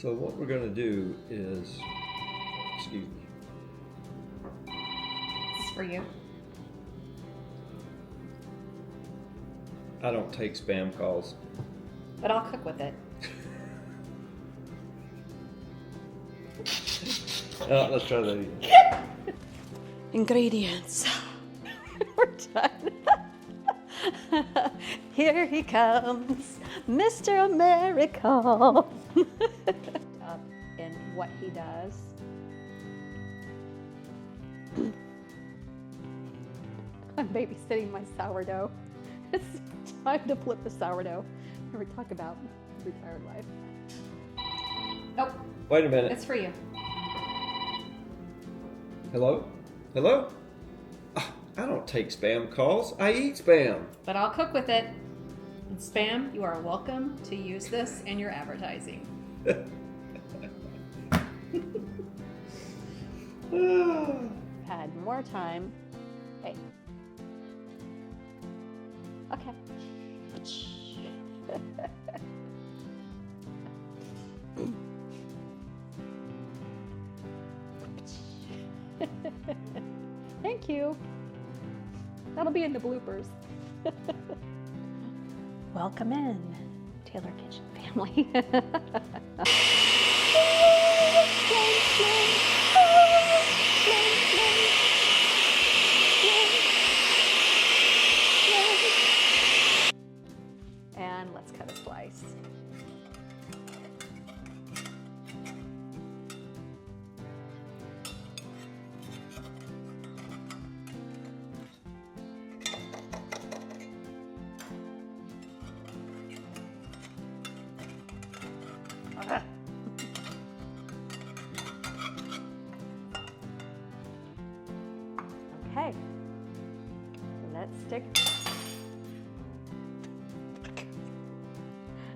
So what we're going to do is, excuse me. This is for you. I don't take spam calls. But I'll cook with it. Oh, let's try that again. Ingredients. We're done. Here he comes, Mr. America. Up in what he does. I'm babysitting my sourdough. It's time to flip the sourdough. Here we talk about retired life. Nope. Wait a minute. It's for you. Hello? Hello? Ah, I don't take spam calls. I eat spam. But I'll cook with it. And spam, you are welcome to use this in your advertising. Had more time. Hey. Okay. Thank you. That'll be in the bloopers. Welcome in, TaylorKitchen family. And let's cut a slice. Okay,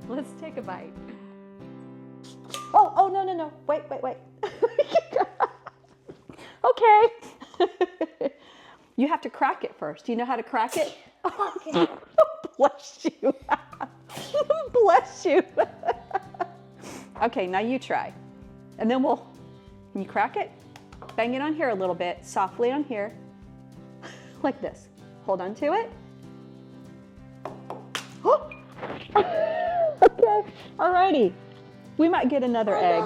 let's take a bite. Oh, no. Wait. Okay. You have to crack it first. Do you know how to crack it? Okay. Bless you. Bless you. Okay, now you try. And then can you crack it? Bang it on here a little bit, softly on here. Like this. Hold on to it. Okay, alrighty. We might get another egg.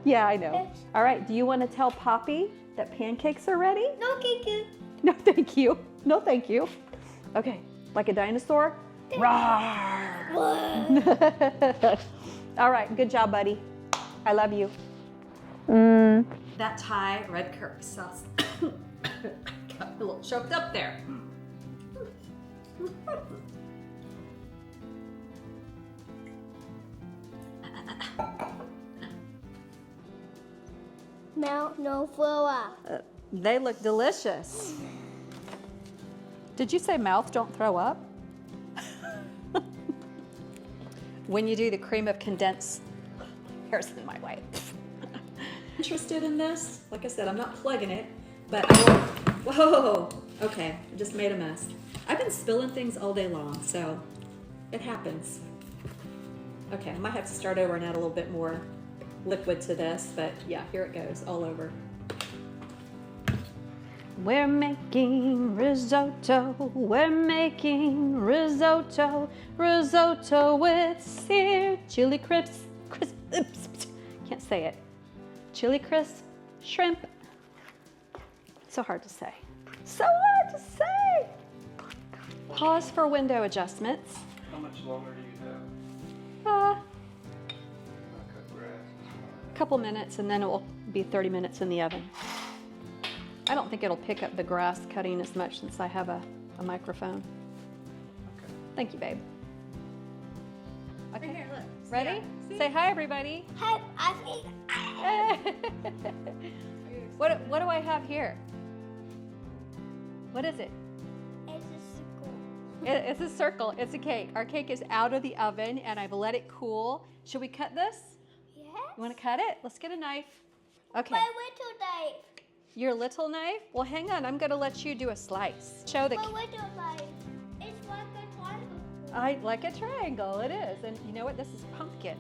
Yeah, I know. All right, do you want to tell Poppy that pancakes are ready? No, thank you. No, thank you. No, thank you. Okay, like a dinosaur? Roar! All right, good job, buddy. I love you. That Thai red curry sauce. Got a little choked up there. Mouth no flour. They look delicious. Did you say mouth don't throw up? When you do the cream of condensed, here's my wife. Interested in this? Like I said, I'm not plugging it, but I will. Whoa, okay, I just made a mess. I've been spilling things all day long, so it happens. Okay, I might have to start over and add a little bit more liquid to this, but yeah, here it goes, all over. We're making risotto, we're making risotto, risotto with seared chili crisp, can't say it, chili crisp, shrimp. So hard to say. So hard to say. Pause for window adjustments. How much longer do you have? A Cut grass. couple minutes and then it will be 30 minutes in the oven. I don't think it'll pick up the grass cutting as much since I have a microphone. Okay. Thank you, babe. Okay, Here, look. ready? Say hi, everybody. Hi, I think. What do I have here? What is it? It's a circle. It's a circle. It's a cake. Our cake is out of the oven and I've let it cool. Should we cut this? Yes. You want to cut it? Let's get a knife. Okay. My little knife. Your little knife? Well, hang on. I'm going to let you do a slice. Show the. My little knife. It's like a triangle. I like a triangle. It is. And you know what? This is pumpkin.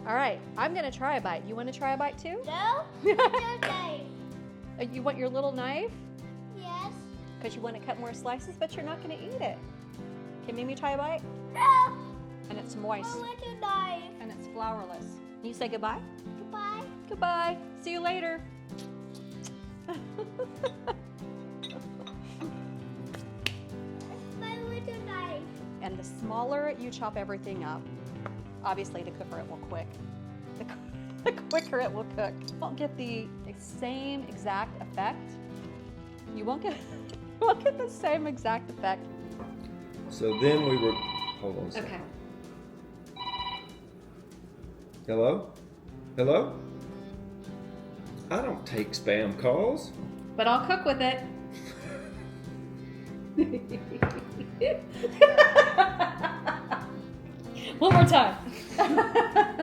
All right, I'm gonna try a bite. You want to try a bite too? No? Little knife. You want your little knife? Yes. Because you want to cut more slices, but you're not gonna eat it. Can Mimi try a bite? No. And it's moist. A little knife. And it's flourless. You say goodbye? Goodbye. Goodbye. See you later. My little knife. And the smaller you chop everything up, obviously the quicker it will cook. The quicker it will cook. You won't get the same exact effect. You won't get the same exact effect. So then we were. Hold on a second. Okay. Hello? Hello? I don't take spam calls. But I'll cook with it. One more time.